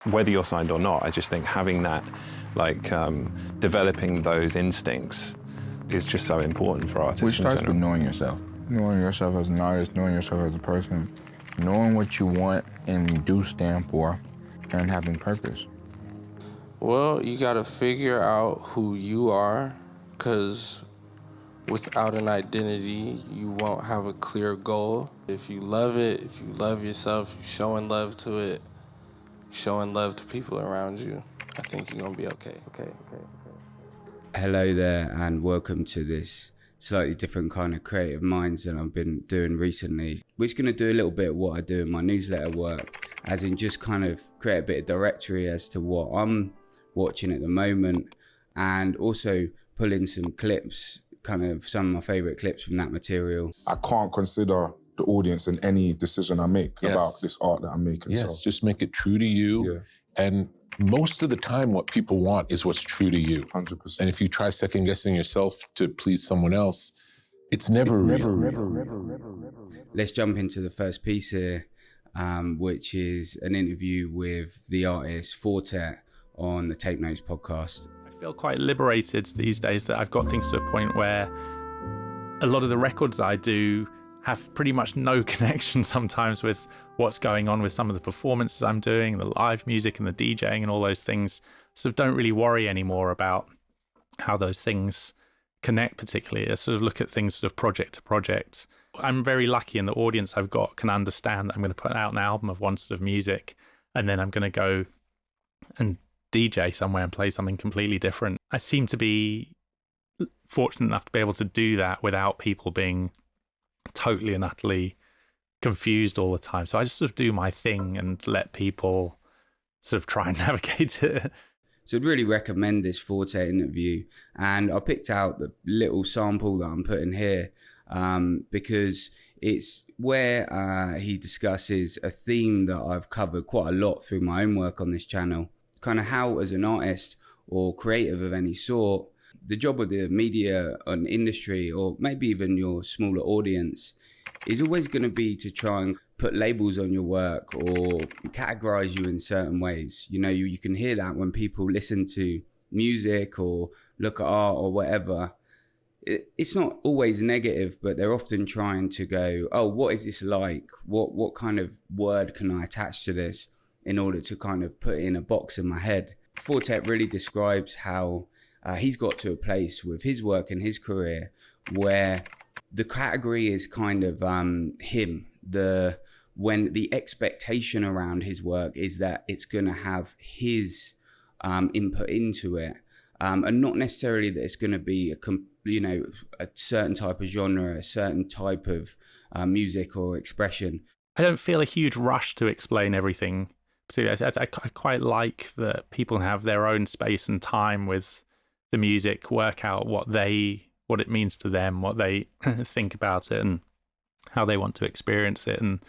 Whether you're signed or not, I just think having that, developing those instincts is just so important for artists. Which starts with knowing yourself. Knowing yourself as an artist, knowing yourself as a person, knowing what you want and do stand for, and having purpose. Well, you gotta figure out who you are, because without an identity, you won't have a clear goal. If you love it, if you love yourself, you're showing love to it, showing love to people around you, I think you're gonna be okay. Hello there, and welcome to this slightly different kind of creative minds that I've been doing recently. We're just going to do a little bit of what I do in my newsletter work, as in just kind of create a bit of directory as to what I'm watching at the moment, and also pull in some clips, kind of some of my favourite clips from that material. I can't consider the audience in any decision I make about this art that I'm making. Yes, so just make it true to you. Yeah. And most of the time, what people want is what's true to you. 100%. And if you try second guessing yourself to please someone else, it's never real. Let's jump into the first piece here, which is an interview with the artist Fortet on the Tape Notes podcast. I feel quite liberated these days that I've got things to a point where a lot of the records I do have pretty much no connection sometimes with what's going on with some of the performances I'm doing, the live music and the DJing and all those things. So don't really worry anymore about how those things connect particularly. I sort of look at things sort of project to project. I'm very lucky, and the audience I've got can understand that I'm going to put out an album of one sort of music, and then I'm going to go and DJ somewhere and play something completely different. I seem to be fortunate enough to be able to do that without people being totally and utterly confused all the time. So I just sort of do my thing and let people sort of try and navigate it. So I'd really recommend this Forte interview, and I picked out the little sample that I'm putting here because it's where he discusses a theme that I've covered quite a lot through my own work on this channel, kind of how as an artist or creative of any sort, the job of the media and industry, or maybe even your smaller audience, is always going to be to try and put labels on your work or categorize you in certain ways. You know, you can hear that when people listen to music or look at art or whatever. It's not always negative, but they're often trying to go, oh, what is this like? What kind of word can I attach to this in order to kind of put it in a box in my head? Fortet really describes how he's got to a place with his work and his career where the category is kind of him. When the expectation around his work is that it's going to have his input into it, and not necessarily that it's going to be a certain type of genre, a certain type of music or expression. I don't feel a huge rush to explain everything. I quite like that people have their own space and time with the music, work out what it means to them, what they think about it, and how they want to experience it, and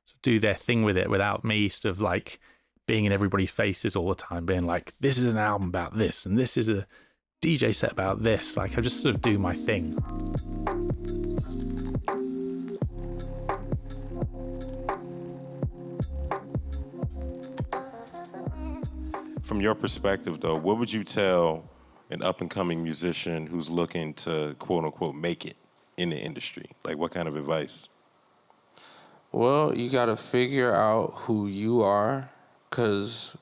sort of do their thing with it without me sort of like being in everybody's faces all the time, being like, this is an album about this, and this is a DJ set about this. Like, I just sort of do my thing. From your perspective, though, what would you tell an up-and-coming musician who's looking to, quote-unquote, make it in the industry? Like, what kind of advice? Well, you gotta figure out who you are, because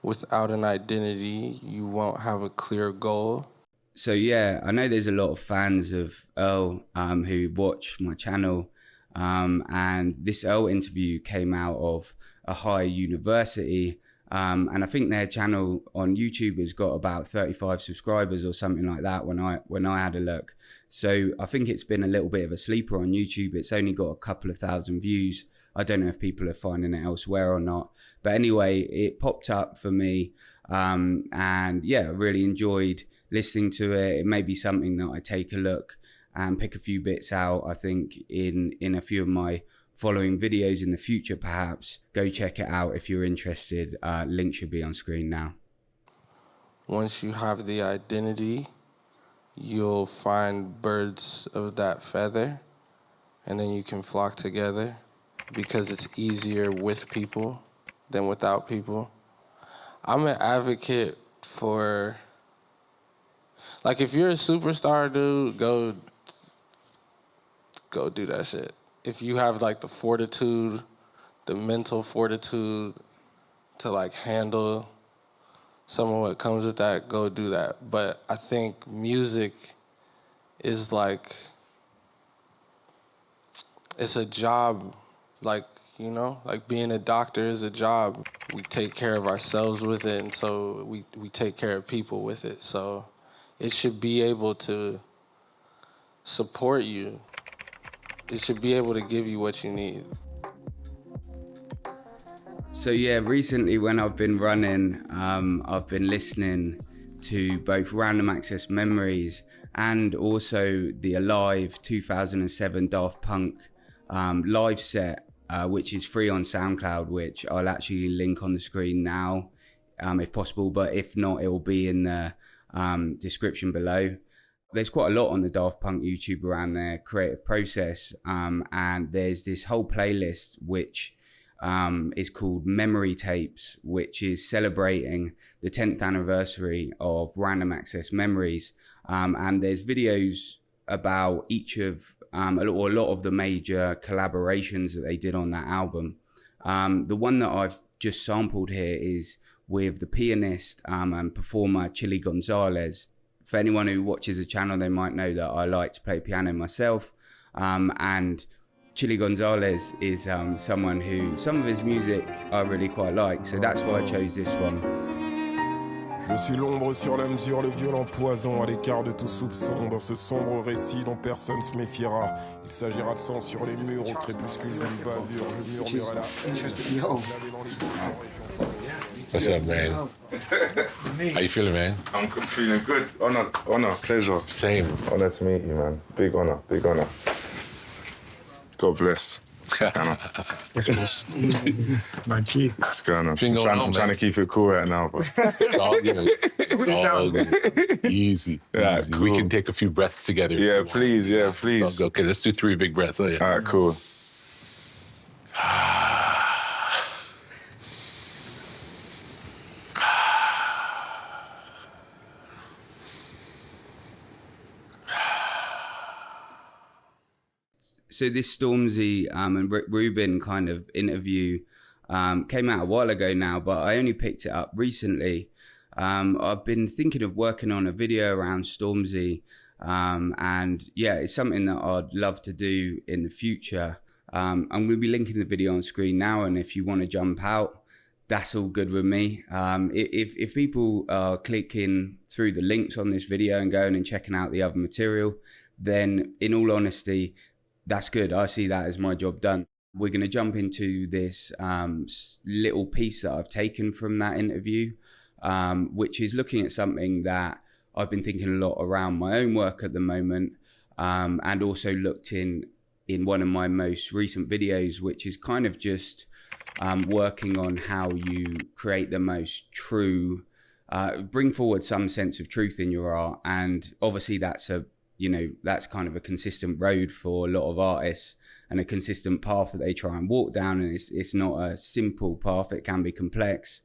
without an identity, you won't have a clear goal. So yeah, I know there's a lot of fans of Earl who watch my channel, and this Earl interview came out of a higher university. And I think their channel on YouTube has got about 35 subscribers or something like that when I had a look. So I think it's been a little bit of a sleeper on YouTube. It's only got a couple of thousand views. I don't know if people are finding it elsewhere or not. But anyway, it popped up for me. And yeah, I really enjoyed listening to it. It may be something that I take a look and pick a few bits out, I think, in a few of my following videos in the future, perhaps. Go check it out if you're interested. Link should be on screen now. Once you have the identity, you'll find birds of that feather, and then you can flock together, because it's easier with people than without people. I'm an advocate for, like, if you're a superstar, dude, go do that shit. If you have, like, the fortitude, the mental fortitude to, like, handle some of what comes with that, go do that. But I think music is, like, it's a job, like, you know, like being a doctor is a job. We take care of ourselves with it, and so we take care of people with it. So it should be able to support you. It should be able to give you what you need. So yeah, recently when I've been running, I've been listening to both Random Access Memories and also the Alive 2007 Daft Punk live set, which is free on SoundCloud, which I'll actually link on the screen now, if possible, but if not, it will be in the description below. There's quite a lot on the Daft Punk YouTube around their creative process, and there's this whole playlist which is called Memory Tapes, which is celebrating the 10th anniversary of Random Access Memories, and there's videos about each of a lot of the major collaborations that they did on that album. The one that I've just sampled here is with the pianist and performer Chili Gonzalez. For anyone who watches the channel, they might know that I like to play piano myself, and Chili Gonzalez is someone who, some of his music I really quite like, so that's why I chose this one. Je suis l'ombre sur la mesure, le violent poison à l'écart de tout soupçon. Dans ce sombre récit dont personne se méfiera, il s'agira de sang sur les murs au crépuscule d'une bavure. Je murmure à la What's up, man? How you feeling, man? I'm feeling good. Honor, pleasure. Same. Honor to meet you, man. Big honor. God bless. What's going on? What's going on? I'm trying to keep it cool right now, but It's all good. It's all good. Easy. Yeah, Easy. cool. We can take a few breaths together. yeah, please. It's all good. Okay, let's do 3 big breaths. Oh, yeah. All right, cool. So this Stormzy and Rick Rubin kind of interview came out a while ago now, but I only picked it up recently. I've been thinking of working on a video around Stormzy, and yeah, it's something that I'd love to do in the future. I'm going to be linking the video on screen now, and if you want to jump out, that's all good with me. If people are clicking through the links on this video and going and checking out the other material, then in all honesty, that's good. I see that as my job done. We're going to jump into this little piece that I've taken from that interview, which is looking at something that I've been thinking a lot around my own work at the moment, and also looked in one of my most recent videos, which is kind of just working on how you create the most true, bring forward some sense of truth in your art. And obviously that's that's kind of a consistent road for a lot of artists and a consistent path that they try and walk down. And it's not a simple path. It can be complex.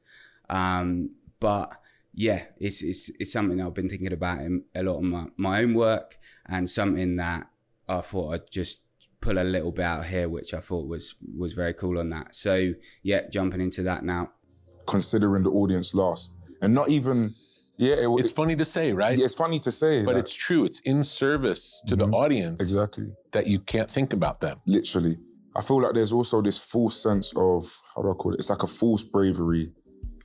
But yeah, it's something I've been thinking about in a lot of my own work, and something that I thought I'd just pull a little bit out here, which I thought was very cool on that. So yeah, jumping into that now. Considering the audience last, and not even, it's funny to say, right? Yeah, it's funny to say, but it's true. It's in service to the audience. Exactly. That you can't think about them. Literally. I feel like there's also this false sense of, how do I call it? It's like a false bravery,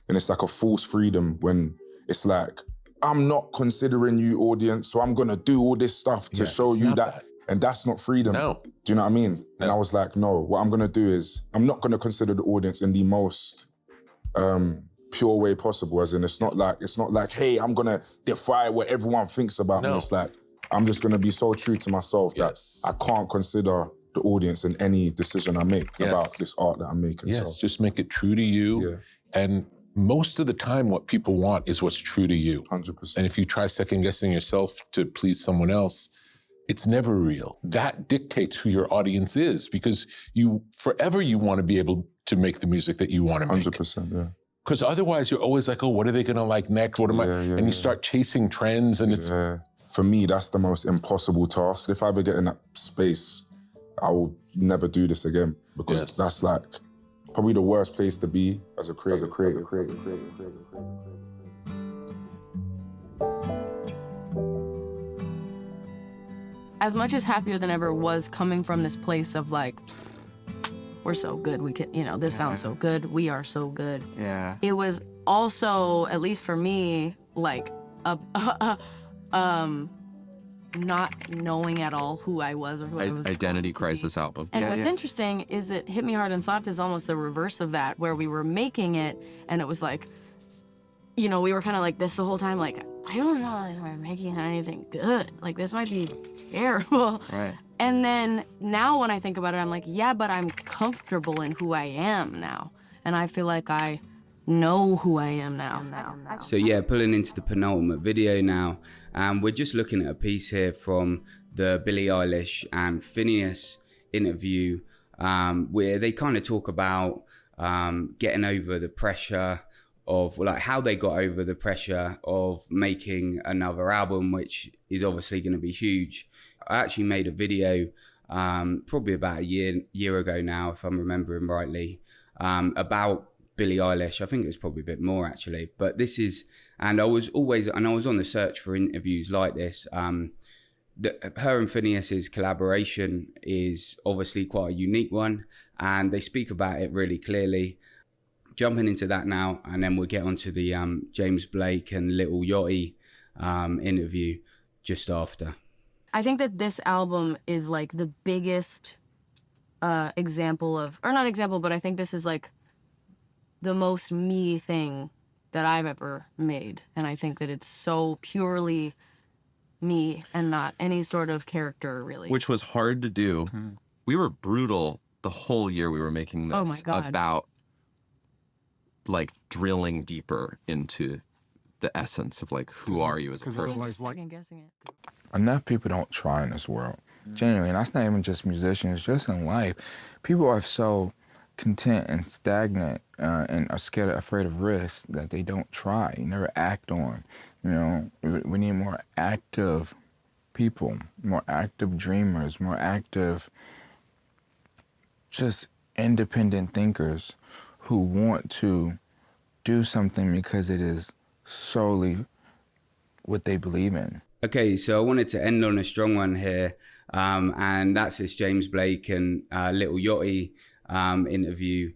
and it's like a false freedom when it's like, I'm not considering you audience, so I'm gonna do all this stuff to show you that. And that's not freedom. No. Do you know what I mean? No. And I was like, no, what I'm gonna do is, I'm not gonna consider the audience in the most pure way possible. As in, it's not like, hey, I'm gonna defy what everyone thinks about me. It's like, I'm just gonna be so true to myself that I can't consider the audience in any decision I make about this art that I'm making. Yes, just make it true to you. Yeah. And most of the time, what people want is what's true to you. 100%. And if you try second guessing yourself to please someone else, it's never real. That dictates who your audience is, because forever you want to be able to make the music that you want to make. 100%, yeah. Because otherwise you're always like, oh, what are they gonna like next? What am I? And you start chasing trends and it's... For me, that's the most impossible task. If I ever get in that space, I will never do this again because that's like probably the worst place to be as a creator. As much as Happier Than Ever was coming from this place of like, we're so good, we can, you know, this sounds so good, we are so good. Yeah. It was also, at least for me, like not knowing at all who I was or who I was. Identity crisis album. And what's interesting is that Hit Me Hard and Soft is almost the reverse of that, where we were making it and it was like, you know, we were kind of like this the whole time, like, I don't know if we're making anything good. Like, this might be terrible. Right. And then now when I think about it, I'm like, yeah, but I'm comfortable in who I am now. And I feel like I know who I am now. So yeah, pulling into the penultimate video now, we're just looking at a piece here from the Billie Eilish and Phineas interview, where they kind of talk about getting over the pressure of like how they got over the pressure of making another album, which is obviously going to be huge. I actually made a video probably about a year ago now, if I'm remembering rightly, about Billie Eilish. I think it was probably a bit more actually, but this is, and I was on the search for interviews like this. Her and Phineas's collaboration is obviously quite a unique one, and they speak about it really clearly. Jumping into that now, and then we'll get onto the James Blake and Lil Yachty interview just after. I think that this album is like the biggest example of, or not example, but I think this is like the most me thing that I've ever made. And I think that it's so purely me and not any sort of character, really. Which was hard to do. Mm-hmm. We were brutal the whole year we were making this. Oh my God. About like drilling deeper into the essence of like, who are you as a person? Just second guessing it. Enough people don't try in this world. Genuinely, and that's not even just musicians, just in life. People are so content and stagnant and are scared, afraid of risk that they don't try, never act on. You know, we need more active people, more active dreamers, more active, just independent thinkers who want to do something because it is solely what they believe in. Okay, so I wanted to end on a strong one here, and that's this James Blake and Lil Yachty interview,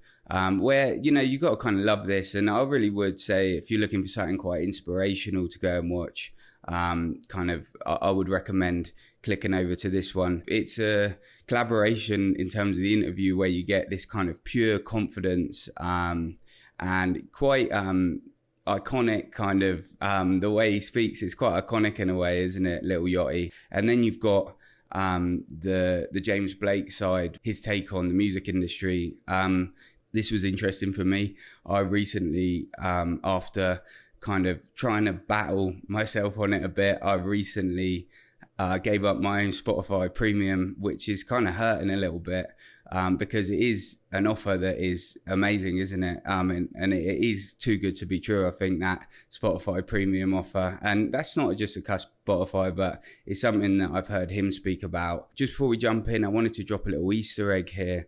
where, you know, you got to kind of love this, and I really would say if you're looking for something quite inspirational to go and watch, I would recommend clicking over to this one. It's a collaboration in terms of the interview where you get this kind of pure confidence and quite iconic kind of the way he speaks. It's quite iconic in a way, isn't it, Lil Yachty? And then you've got the James Blake side, his take on the music industry. This was interesting for me. I recently, after kind of trying to battle myself on it a bit, I recently gave up my own Spotify Premium, which is kind of hurting a little bit because it is an offer that is amazing, isn't it? And it is too good to be true, I think, that Spotify Premium offer. And that's not just a cuss Spotify, but it's something that I've heard him speak about. Just before we jump in, I wanted to drop a little Easter egg here,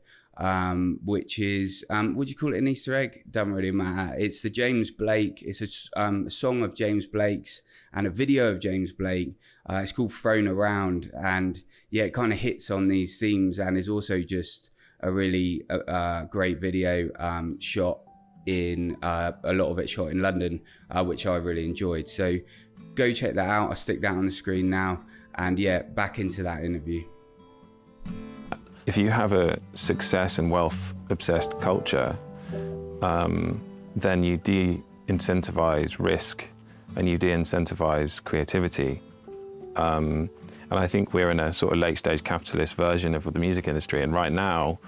which is, would you call it an Easter egg? Doesn't really matter. It's the James Blake. It's a song of James Blake's and a video of James Blake. It's called Thrown Around. And yeah, it kind of hits on these themes and is also just a really great video shot in, a lot of it shot in London, which I really enjoyed. So go check that out. I'll stick that on the screen now. And yeah, back into that interview. If you have a success and wealth-obsessed culture, then you de-incentivize risk and you de-incentivize creativity. And I think we're in a sort of late-stage capitalist version of the music industry. And right now,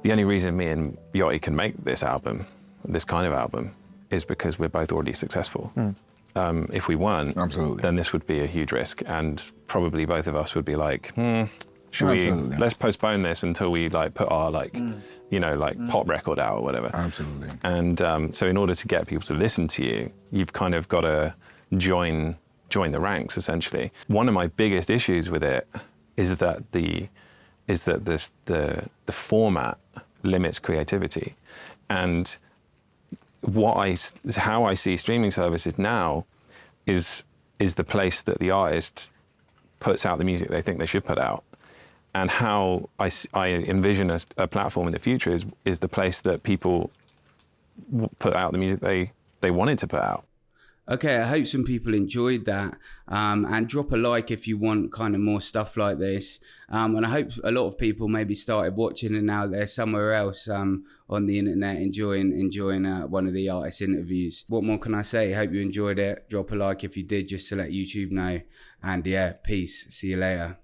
the only reason me and Yachty can make this album, this kind of album, is because we're both already successful. If we weren't, Absolutely. then this would be a huge risk. And probably both of us would be like, let's postpone this until we like put our pop record out or whatever. Absolutely. And so in order to get people to listen to you, you've kind of got to join the ranks, essentially. One of my biggest issues with it is that the format limits creativity. And how I see streaming services now is the place that the artist puts out the music they think they should put out. And how I envision a platform in the future is the place that people put out the music they wanted to put out. Okay, I hope some people enjoyed that, and drop a like if you want kind of more stuff like this. And I hope a lot of people maybe started watching and now they're somewhere else on the internet enjoying one of the artist interviews. What more can I say? Hope you enjoyed it. Drop a like if you did, just to let YouTube know. And yeah, peace. See you later.